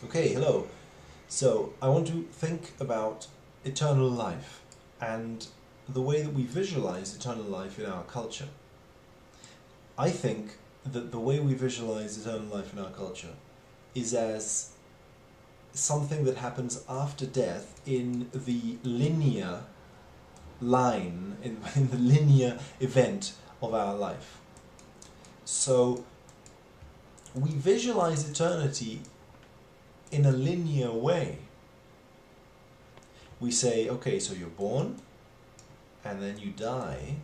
Okay, hello. So I want to think about eternal life and the way that we visualize eternal life in our culture. I think that the way we visualize eternal life in our culture is as something that happens after death in the linear line, in the linear event of our life. So we visualize eternity in a linear way. We say, okay, so you're born, and then you die,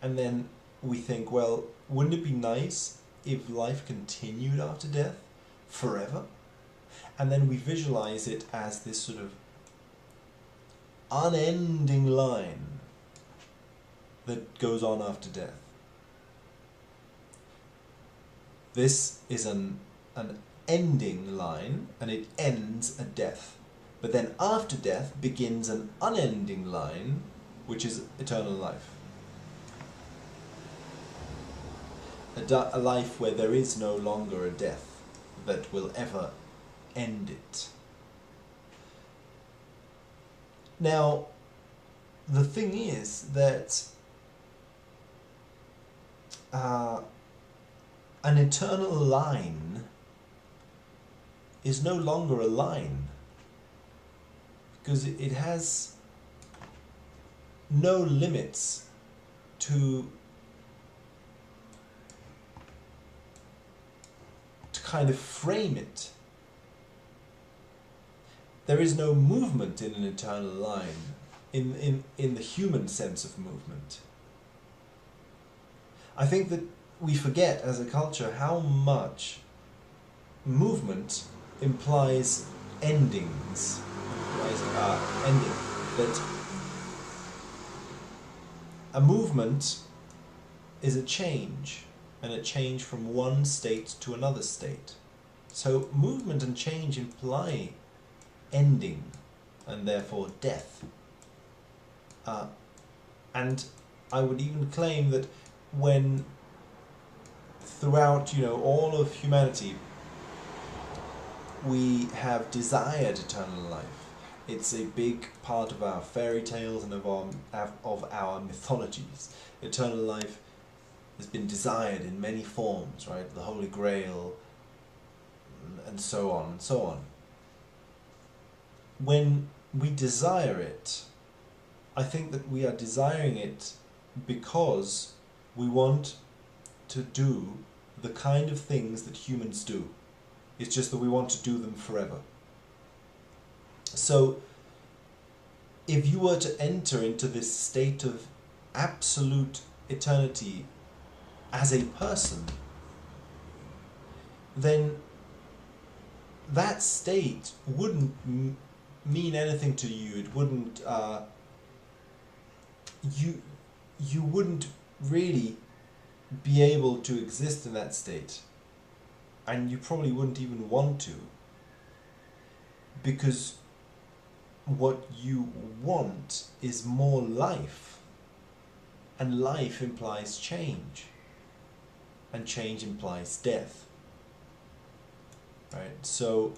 and then we think, well, wouldn't it be nice if life continued after death forever? And then we visualize it as this sort of unending line that goes on after death. This is an ending line, and it ends at death. But then after death begins an unending line, which is eternal life. A life where there is no longer a death that will ever end it. Now, the thing is that an eternal line is no longer a line, because it has no limits to kind of frame it. There is no movement in an eternal line in the human sense of movement. I think that we forget as a culture how much movement implies endings. Ending. That a movement is a change, and a change from one state to another state. So movement and change imply ending, and therefore death. And I would even claim that when throughout, all of humanity, we have desired eternal life. It's a big part of our fairy tales and of our mythologies. Eternal life has been desired in many forms, right? The Holy Grail, and so on and so on. When we desire it, I think that we are desiring it because we want to do the kind of things that humans do. It's just that we want to do them forever. So, if you were to enter into this state of absolute eternity as a person, then that state wouldn't mean anything to you. It wouldn't. You wouldn't really be able to exist in that state, and you probably wouldn't even want to, because what you want is more life, and life implies change, and change implies death, right? So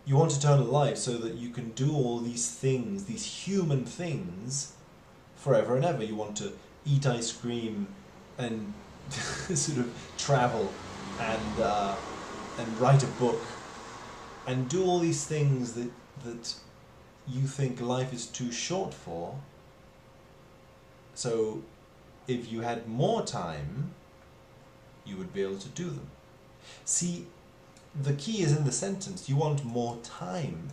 you want eternal life so that you can do all these things, these human things, forever and ever. You want to eat ice cream and sort of travel and write a book and do all these things that you think life is too short for. So if you had more time, you would be able to do them. See, the key is in the sentence. You want more time.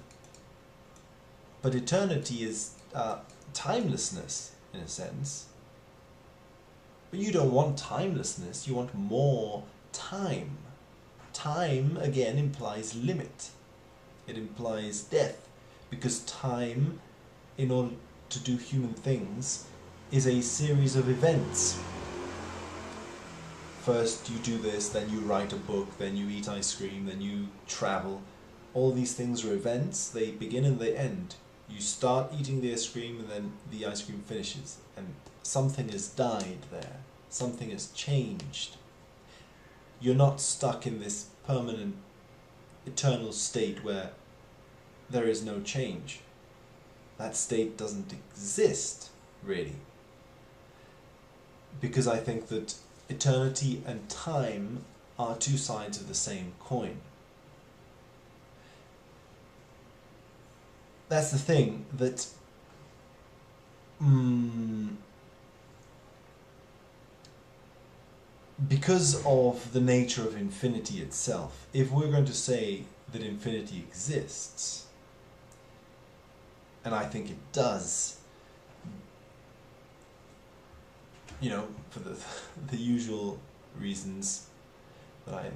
But eternity is timelessness, in a sense. But you don't want timelessness, you want more time. Time, again, implies limit. It implies death, because time, in order to do human things, is a series of events. First you do this, then you write a book, then you eat ice cream, then you travel. All these things are events. They begin and they end. You start eating the ice cream, and then the ice cream finishes, and something has died there. Something has changed. You're not stuck in this permanent, eternal state where there is no change. That state doesn't exist, really. Because I think that eternity and time are two sides of the same coin. That's the thing, that because of the nature of infinity itself, if we're going to say that infinity exists, and I think it does, you know, for the usual reasons that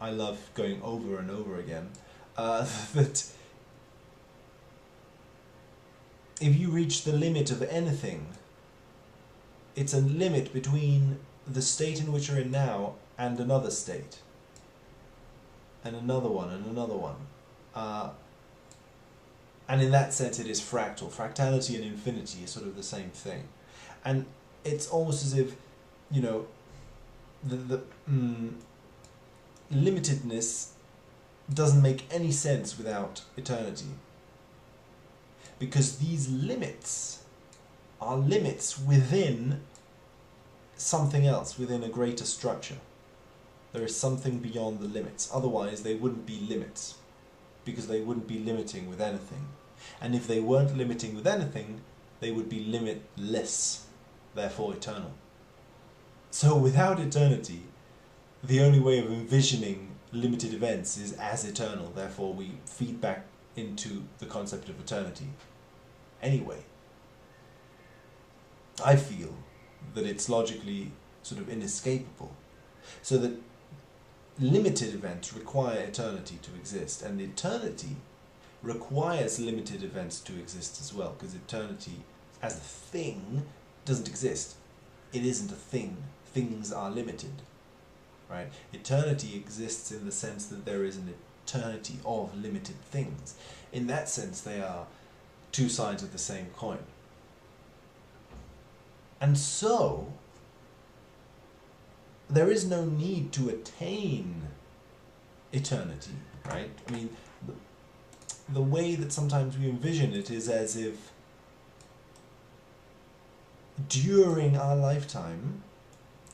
I love going over and over again, that if you reach the limit of anything, it's a limit between the state in which you're in now and another state, and another one, and another one. And in that sense it is fractal. Fractality and infinity is sort of the same thing. And it's almost as if, you know, the limitedness doesn't make any sense without eternity. Because these limits are limits within something else, within a greater structure. There is something beyond the limits. Otherwise they wouldn't be limits, because they wouldn't be limiting with anything. And if they weren't limiting with anything, they would be limitless, therefore eternal. So without eternity, the only way of envisioning limited events is as eternal, therefore we feed back into the concept of eternity. Anyway, I feel that it's logically sort of inescapable, so that limited events require eternity to exist, and eternity requires limited events to exist as well, because eternity as a thing doesn't exist. It isn't a thing. Things are limited, right? Eternity exists in the sense that there is an eternity of limited things. In that sense, they are two sides of the same coin. And so, there is no need to attain eternity, right? I mean, the way that sometimes we envision it is as if during our lifetime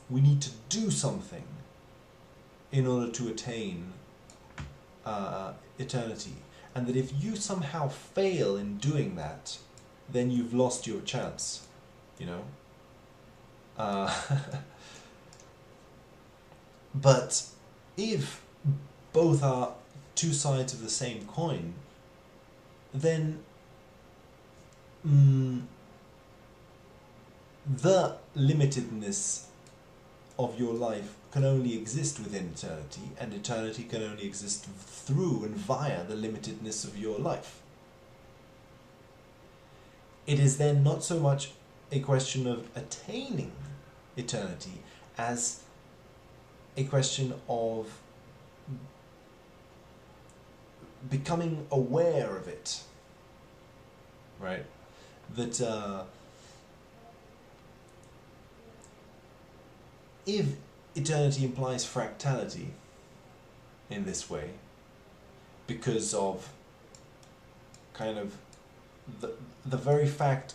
we need to do something in order to attain eternity, and that if you somehow fail in doing that, then you've lost your chance, you know. But if both are two sides of the same coin, then the limitedness of your life can only exist within eternity, and eternity can only exist through and via the limitedness of your life. It is then not so much a question of attaining eternity as a question of becoming aware of it, right? That if eternity implies fractality in this way, because of kind of the very fact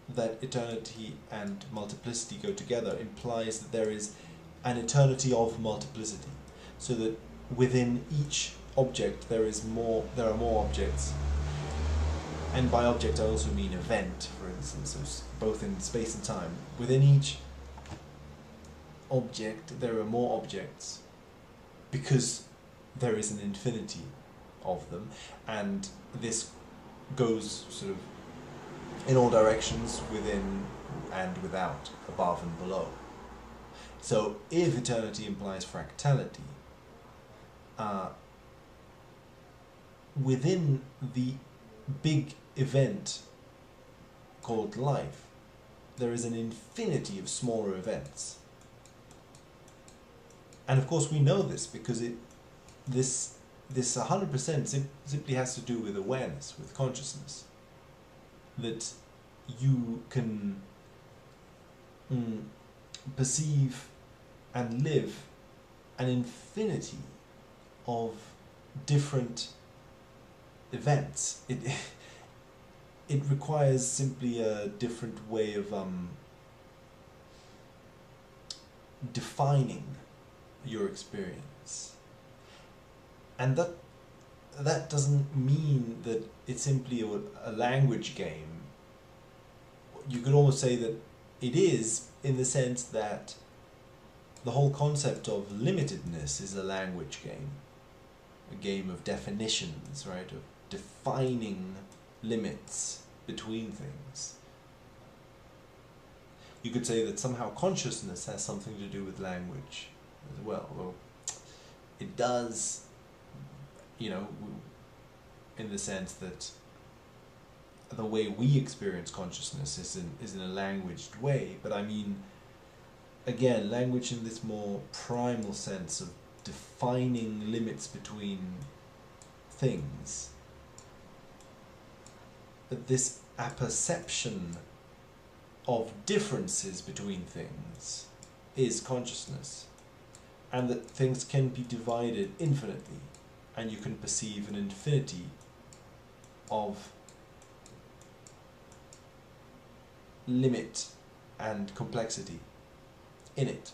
that eternity and multiplicity go together implies that there is an eternity of multiplicity, so that within each object there are more objects. And by object I also mean event, for instance, so both in space and time. Within each object there are more objects, because there is an infinity of them, and this goes sort of in all directions, within and without, above and below. So if eternity implies fractality, within the big event called life, there is an infinity of smaller events. And of course we know this because this 100% simply has to do with awareness, with consciousness. That you can perceive and live an infinity of different events. It requires simply a different way of defining your experience. And that doesn't mean that it's simply a language game. You could almost say that it is, in the sense that the whole concept of limitedness is a language game. A game of definitions, right? Of defining limits between things. You could say that somehow consciousness has something to do with language as well. Well, it does, you know, in the sense that the way we experience consciousness is in a languaged way, but I mean, again, language in this more primal sense of defining limits between things. That this apperception of differences between things is consciousness, and that things can be divided infinitely, and you can perceive an infinity of limit and complexity in it.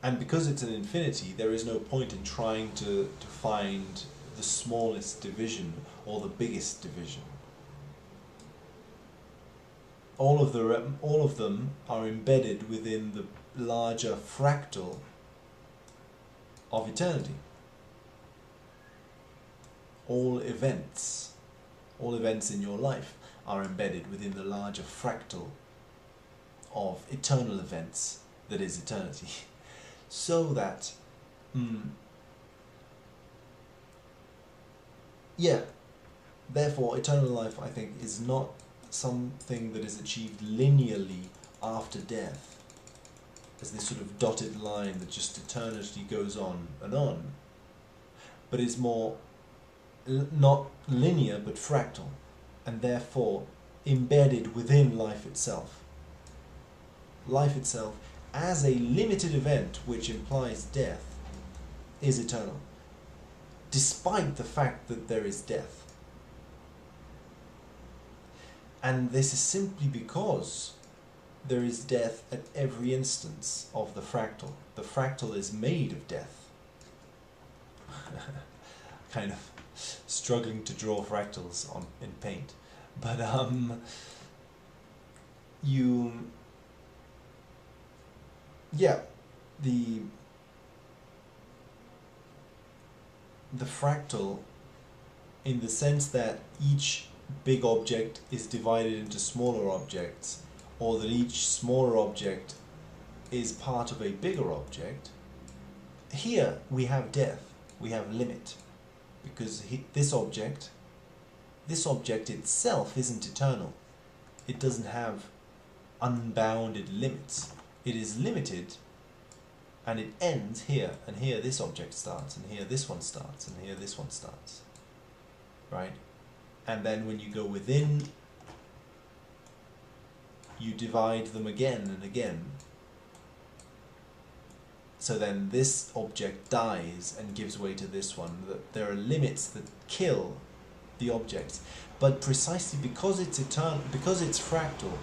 And because it's an infinity, there is no point in trying to find the smallest division or the biggest division. All of them are embedded within the larger fractal of eternity. All events in your life are embedded within the larger fractal of eternal events that is eternity. So that, therefore eternal life, I think, is not something that is achieved linearly after death, as this sort of dotted line that just eternity goes on, but is more not linear but fractal, and therefore embedded within life itself. Life itself, as a limited event which implies death, is eternal, despite the fact that there is death. And this is simply because there is death at every instance of the fractal. The fractal is made of death. Kind of struggling to draw fractals in paint. But the fractal, in the sense that each big object is divided into smaller objects, or that each smaller object is part of a bigger object, here we have death, we have limit, because this object itself isn't eternal. It doesn't have unbounded limits. It is limited, and it ends here, and here this object starts, and here this one starts, and here this one starts, right? And then when you go within, you divide them again and again. So then this object dies and gives way to this one. There are limits that kill the objects. But precisely because it's eternal, because it's fractal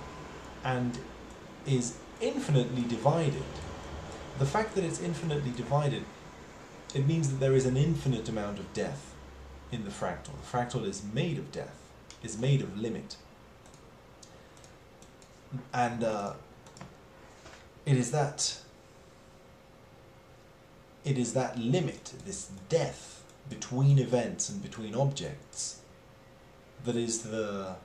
and is infinitely divided, the fact that it's infinitely divided, it means that there is an infinite amount of death in the fractal. The fractal is made of death, is made of limit. And it is that limit, this death between events and between objects, that is the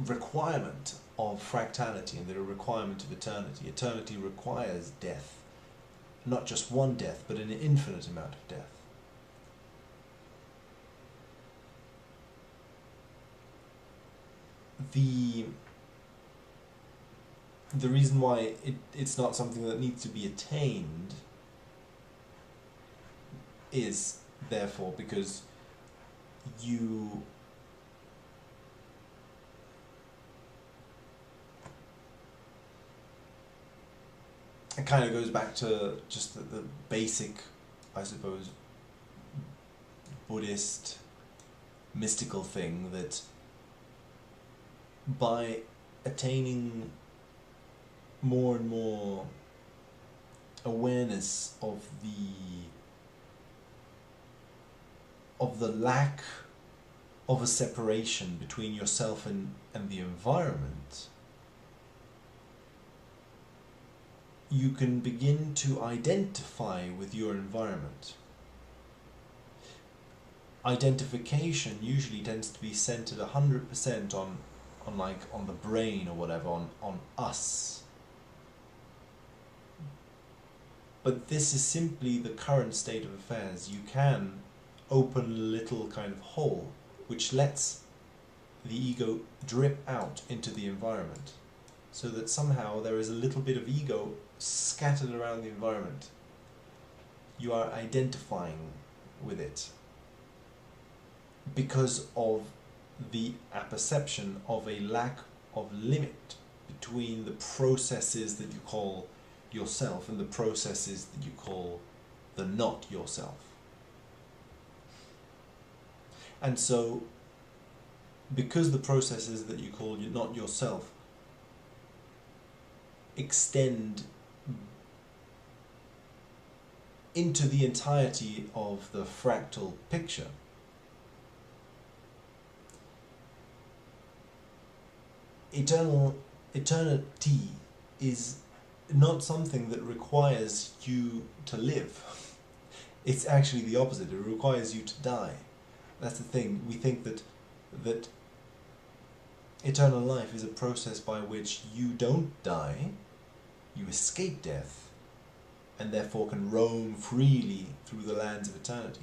requirement of fractality and the requirement of eternity. Eternity requires death. Not just one death, but an infinite amount of death. The reason why it's not something that needs to be attained is, therefore, because it kind of goes back to just the basic, I suppose, Buddhist mystical thing that by attaining more and more awareness of the lack of a separation between yourself and the environment, you can begin to identify with your environment. Identification usually tends to be centered 100% on the brain or whatever, on us. But this is simply the current state of affairs. You can open a little kind of hole which lets the ego drip out into the environment, so that somehow there is a little bit of ego scattered around the environment. You are identifying with it because of the apperception of a lack of limit between the processes that you call yourself and the processes that you call the not yourself. And so, because the processes that you call not yourself extend into the entirety of the fractal picture, eternity is not something that requires you to live. It's actually the opposite. It requires you to die. That's the thing. We think that eternal life is a process by which you don't die, you escape death, and therefore can roam freely through the lands of eternity.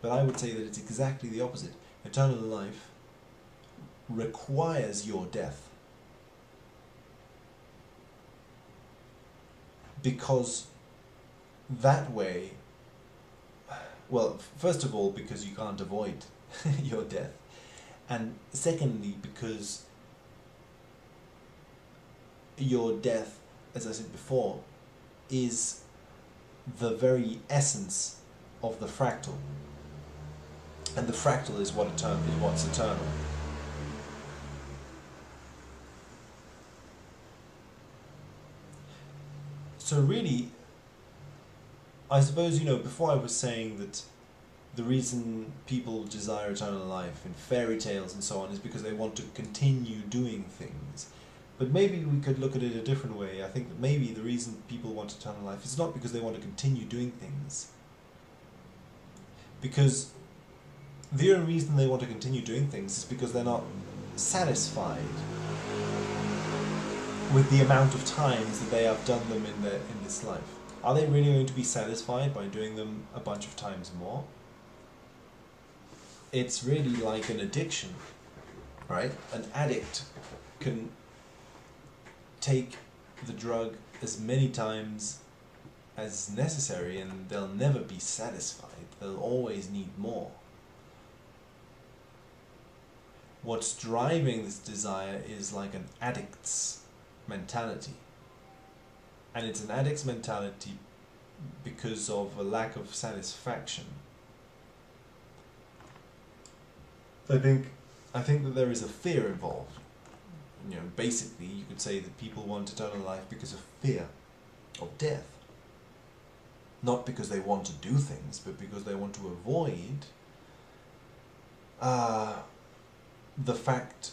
But I would say that it's exactly the opposite. Eternal life requires your death. Because that way, well, first of all, because you can't avoid your death, and secondly, because your death, as I said before, is the very essence of the fractal, and the fractal is what's eternal. So really, I suppose, before I was saying that the reason people desire eternal life in fairy tales and so on is because they want to continue doing things. But maybe we could look at it a different way. I think that maybe the reason people want eternal life is not because they want to continue doing things. Because the only reason they want to continue doing things is because they're not satisfied with the amount of times that they have done them in this life. Are they really going to be satisfied by doing them a bunch of times more? It's really like an addiction, right? An addict can take the drug as many times as necessary and they'll never be satisfied. They'll always need more. What's driving this desire is like an addict's mentality. And it's an addict's mentality because of a lack of satisfaction. I think that there is a fear involved. Basically, you could say that people want eternal life because of fear of death. Not because they want to do things, but because they want to avoid the fact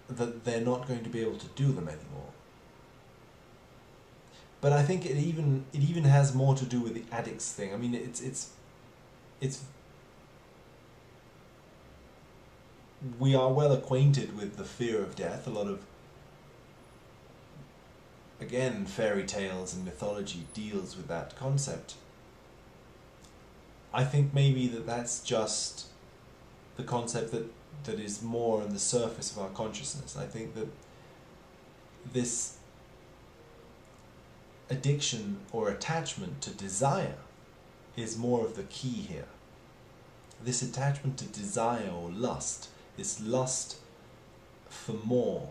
that they're not going to be able to do them anymore. But I think it even has more to do with the addicts thing. I mean, it's we are well acquainted with the fear of death. A lot of, again, fairy tales and mythology deals with that concept. I think maybe that's just the concept that is more on the surface of our consciousness. I think that this addiction or attachment to desire is more of the key here. This attachment to desire or lust, this lust for more,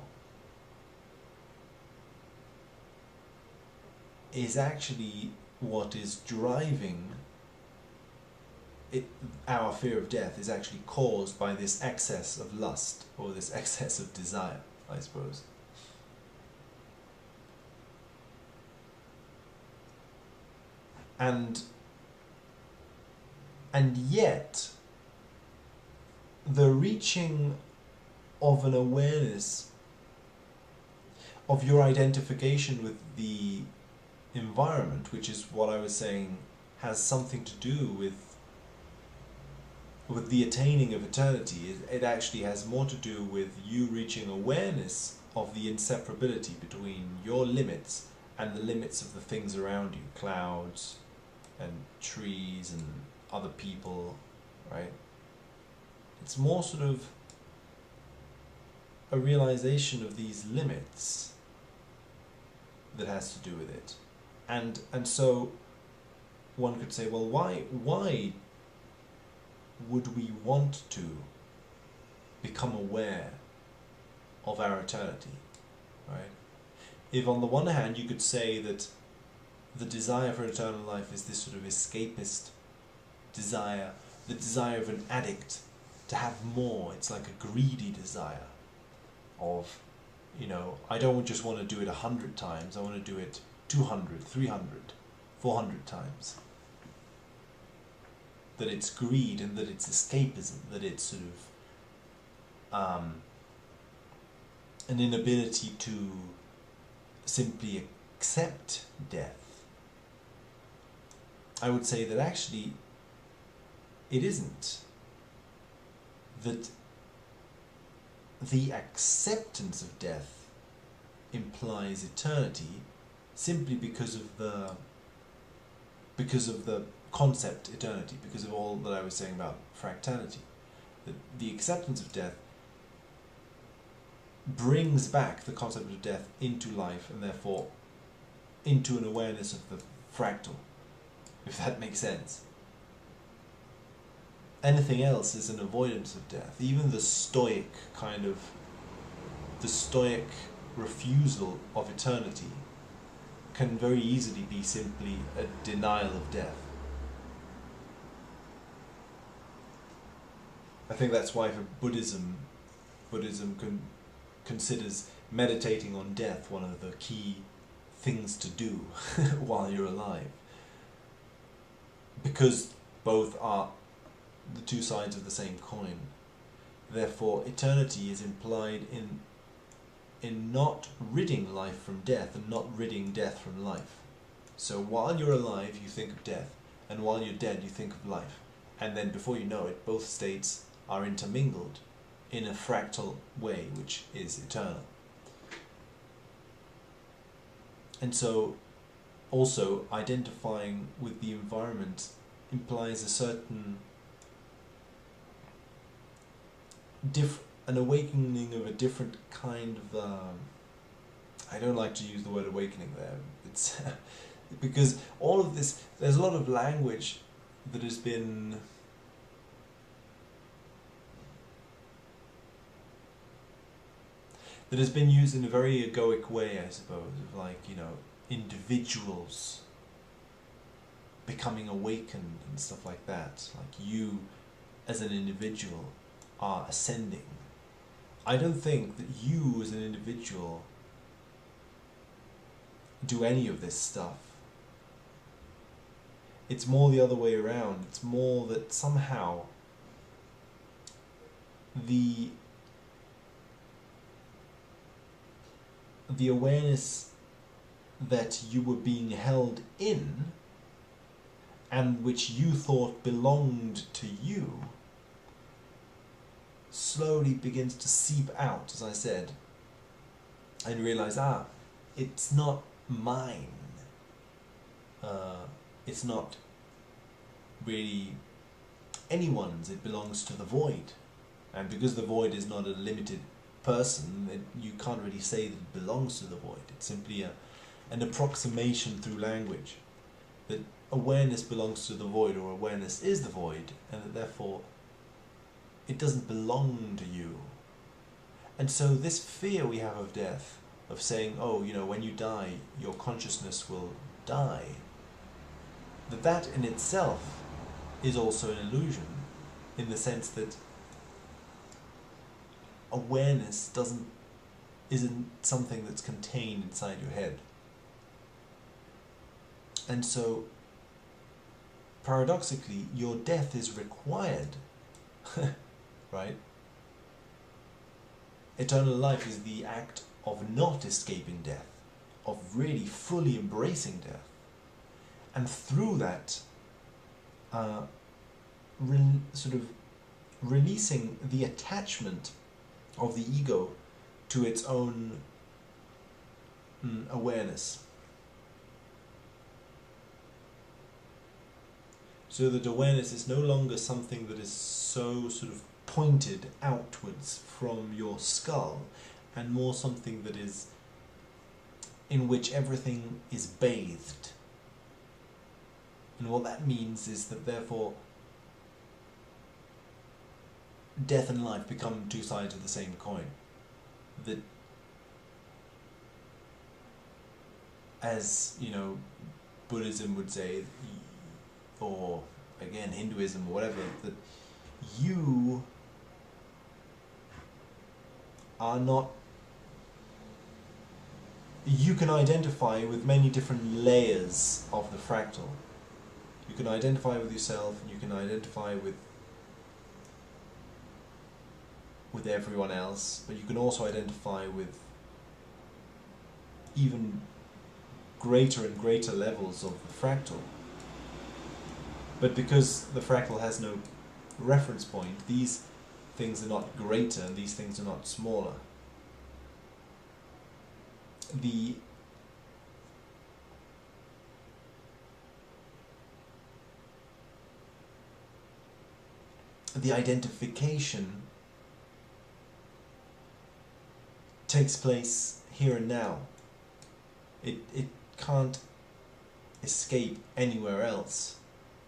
is actually what is driving it. Our fear of death is actually caused by this excess of lust, or this excess of desire, I suppose. And yet, the reaching of an awareness of your identification with the environment, which is what I was saying has something to do with the attaining of eternity. It actually has more to do with you reaching awareness of the inseparability between your limits and the limits of the things around you, clouds and trees and other people, right? It's more sort of a realization of these limits that has to do with it. And so one could say, well, why would we want to become aware of our eternity, right? If on the one hand you could say that the desire for eternal life is this sort of escapist desire, the desire of an addict to have more, it's like a greedy desire of, I don't just want to do it 100 times, I want to do it 200, 300, 400 times. That it's greed and that it's escapism, that it's sort of an inability to simply accept death. I would say that actually it isn't. That the acceptance of death implies eternity simply because of the concept eternity, because of all that I was saying about fractality. That the acceptance of death brings back the concept of death into life, and therefore into an awareness of the fractal, if that makes sense. Anything else is an avoidance of death. Even the stoic refusal of eternity can very easily be simply a denial of death. I think that's why for Buddhism considers meditating on death one of the key things to do while you're alive. Because both are the two sides of the same coin. Therefore, eternity is implied in not ridding life from death and not ridding death from life. So while you're alive, you think of death, and while you're dead, you think of life. And then before you know it, both states are intermingled in a fractal way, which is eternal. And so, also, identifying with the environment implies a certain an awakening of a different kind of I don't like to use the word awakening there. It's because all of this, there's a lot of language that has been used in a very egoic way, I suppose, of like, individuals becoming awakened and stuff like that. Like you, as an individual, are ascending. I don't think that you, as an individual, do any of this stuff. It's more the other way around. It's more that somehow the awareness that you were being held in and which you thought belonged to you slowly begins to seep out, as I said, and realize, it's not mine. It's not really anyone's, it belongs to the void. And because the void is not a limited person, you can't really say that it belongs to the void. It's simply an approximation through language that awareness belongs to the void, or awareness is the void, and that therefore it doesn't belong to you. And so this fear we have of death, of saying, when you die, your consciousness will die, that in itself is also an illusion, in the sense that awareness isn't something that's contained inside your head. And so, paradoxically, your death is required, right? Eternal life is the act of not escaping death, of really fully embracing death. And through that, sort of releasing the attachment of the ego to its own awareness. So that awareness is no longer something that is so sort of pointed outwards from your skull, and more something that is in which everything is bathed. And what that means is that therefore death and life become two sides of the same coin. That, as Buddhism would say, or again Hinduism or whatever, that you are not, you can identify with many different layers of the fractal. You can identify with yourself, and you can identify with everyone else, but you can also identify with even greater and greater levels of the fractal. But because the fractal has no reference point, these things are not greater and these things are not smaller. The identification takes place here and now. It can't escape anywhere else.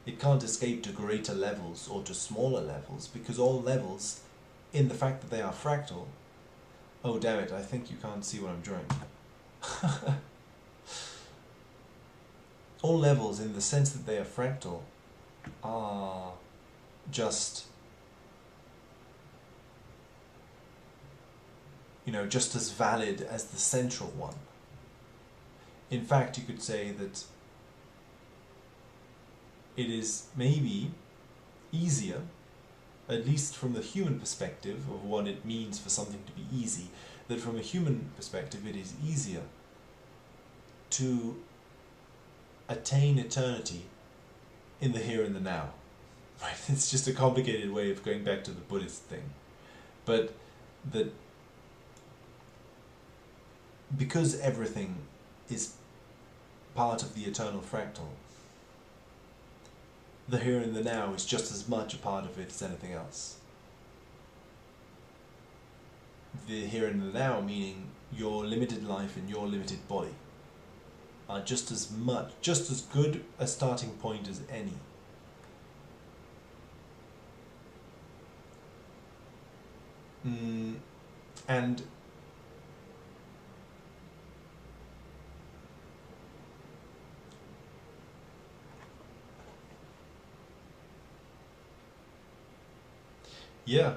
It can't escape to greater levels or to smaller levels, because all levels, in the fact that they are fractal... Oh damn it, I think you can't see what I'm drawing. All levels, in the sense that they are fractal, are just just as valid as the central one. In fact, you could say that it is maybe easier, at least from the human perspective of what it means for something to be easy, that from a human perspective it is easier to attain eternity in the here and the now. Right? It's just a complicated way of going back to the Buddhist thing. But that because everything is part of the eternal fractal, the here and the now is just as much a part of it as anything else. The here and the now, meaning your limited life and your limited body, are just as good a starting point as any. And yeah,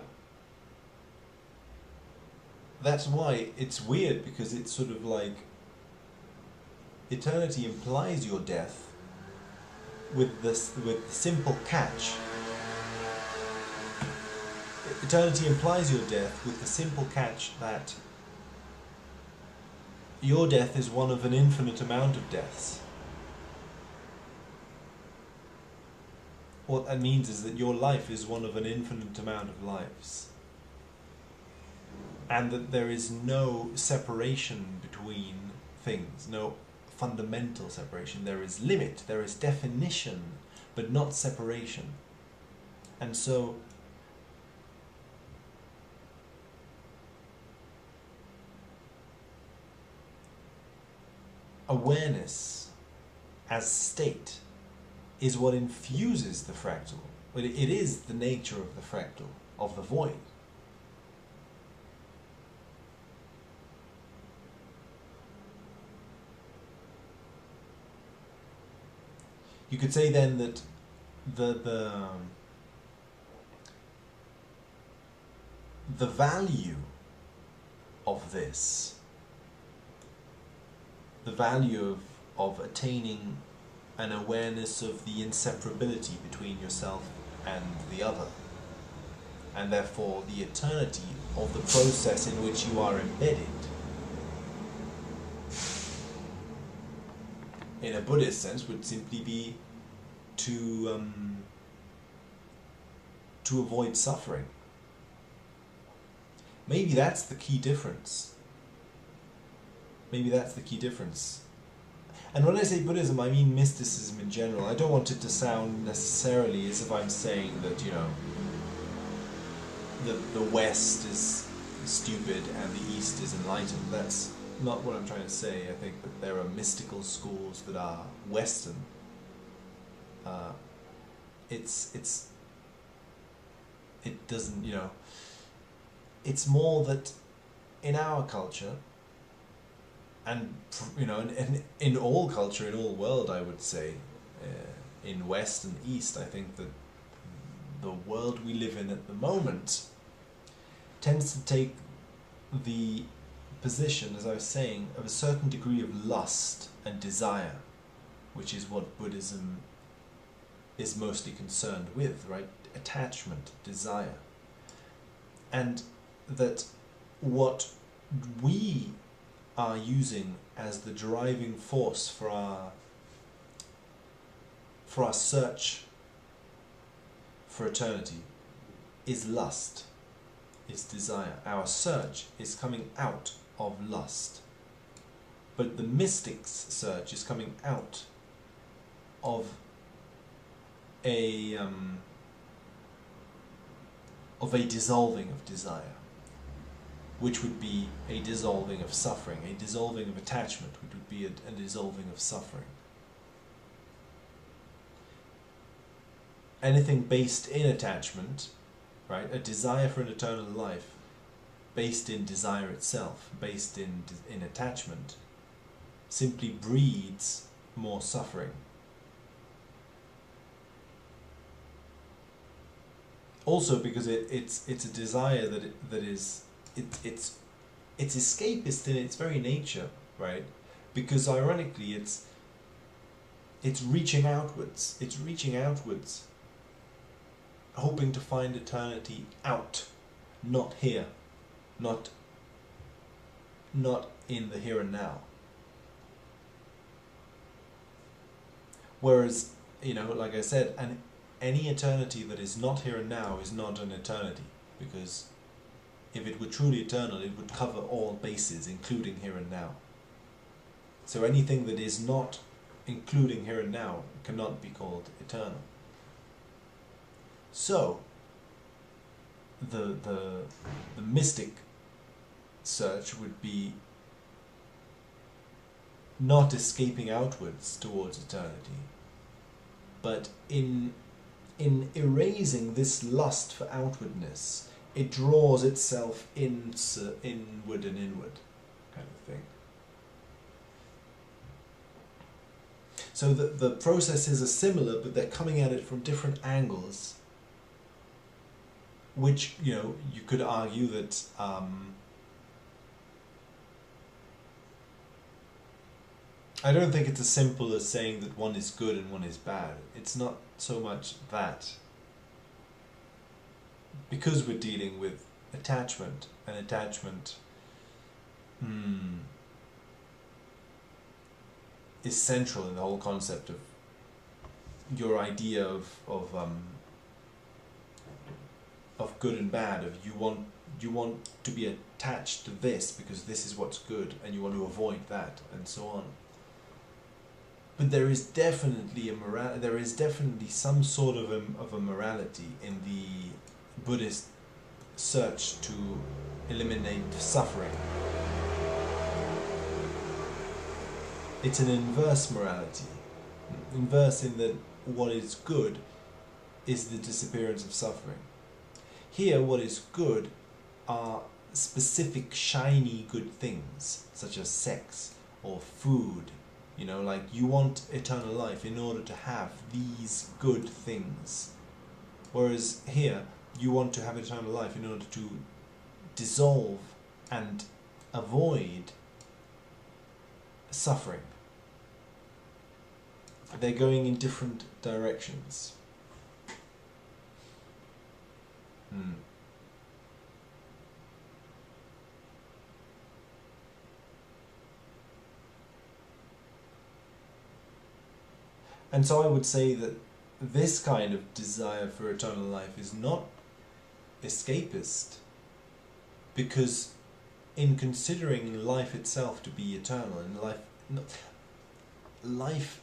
that's why it's weird, because it's sort of like eternity implies your death with the simple catch. Eternity implies your death with the simple catch that your death is one of an infinite amount of deaths. What that means is that your life is one of an infinite amount of lives. And that there is no separation between things, no fundamental separation. There is limit, there is definition, but not separation. And so awareness as state is what infuses the fractal. But it is the nature of the fractal, of the void. you could say then that the the value of this, the value of attaining an awareness of the inseparability between yourself and the other, and therefore the eternity of the process in which you are embedded, in a Buddhist sense, would simply be to avoid suffering. Maybe that's the key difference. Maybe that's the key difference. And when I say Buddhism, I mean mysticism in general. I don't want it to sound necessarily as if I'm saying that, you know, the West is stupid and the East is enlightened. That's not what I'm trying to say. I think that there are mystical schools that are Western. It doesn't, you know, it's more that in our culture, and you know, in all culture, in all world, I would say, in West and East, I think that the world we live in at the moment tends to take the position, as I was saying, of a certain degree of lust and desire, which is what Buddhism is mostly concerned with, right? Attachment, desire. And that what we are using as the driving force for our search for eternity is lust, is desire. Our search is coming out of lust. But the mystic's search is coming out of a dissolving of desire, which would be a dissolving of suffering, a dissolving of attachment, which would be a dissolving of suffering. Anything based in attachment, right, a desire for an eternal life, based in desire itself, based in attachment, simply breeds more suffering. Also because it's a desire that is it's escapist in its very nature, right? Because ironically it's reaching outwards. It's reaching outwards, hoping to find eternity out, not here, not in the here and now. Whereas, you know, like I said, any eternity that is not here and now is not an eternity, because if it were truly eternal, it would cover all bases, including here and now. So anything that is not including here and now cannot be called eternal. So the mystic search would be not escaping outwards towards eternity, but in erasing this lust for outwardness, it draws itself inward and inward, kind of thing. So the processes are similar, but they're coming at it from different angles, which, you know, you could argue that I don't think it's as simple as saying that one is good and one is bad. It's not so much that. Because we're dealing with attachment, and attachment is central in the whole concept of your idea of good and bad, of you want to be attached to this because this is what's good, and you want to avoid that, and so on. But there is definitely some sort of a morality in the Buddhist search to eliminate suffering. It's an inverse morality. Inverse in that what is good is the disappearance of suffering. Here, what is good are specific shiny good things, such as sex or food, You know, like you want eternal life in order to have these good things. Whereas here, you want to have eternal life in order to dissolve and avoid suffering. They're going in different directions. And so I would say that this kind of desire for eternal life is not escapist, because in considering life itself to be eternal, and life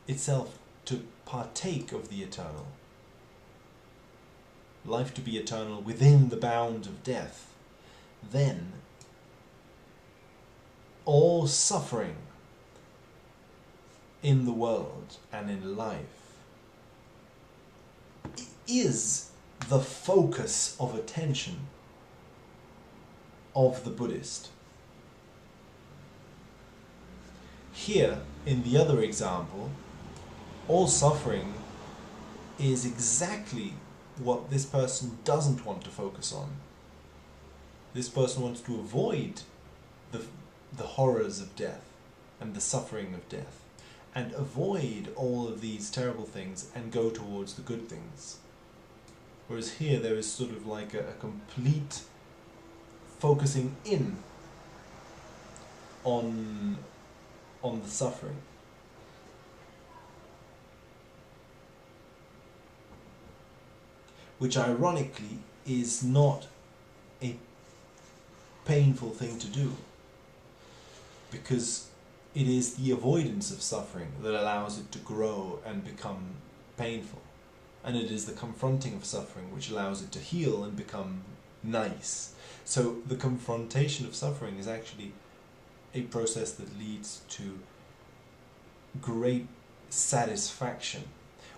itself to partake of the eternal, life to be eternal within the bounds of death, then all suffering in the world and in life is the focus of attention of the Buddhist. Here, in the other example, all suffering is exactly what this person doesn't want to focus on. This person wants to avoid the horrors of death and the suffering of death, and avoid all of these terrible things and go towards the good things. Whereas here there is sort of like a complete focusing in on the suffering. Which ironically is not a painful thing to do, because it is the avoidance of suffering that allows it to grow and become painful, and it is the confronting of suffering which allows it to heal and become nice. So the confrontation of suffering is actually a process that leads to great satisfaction,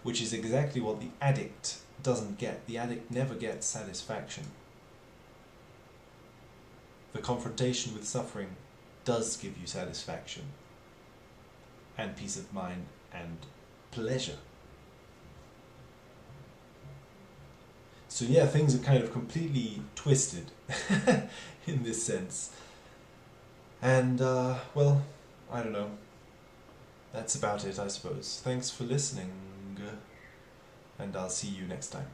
which is exactly what the addict doesn't get. The addict never gets satisfaction. The confrontation with suffering does give you satisfaction and peace of mind and pleasure. So yeah, things are kind of completely twisted in this sense. And, well, I don't know. That's about it, I suppose. Thanks for listening, and I'll see you next time.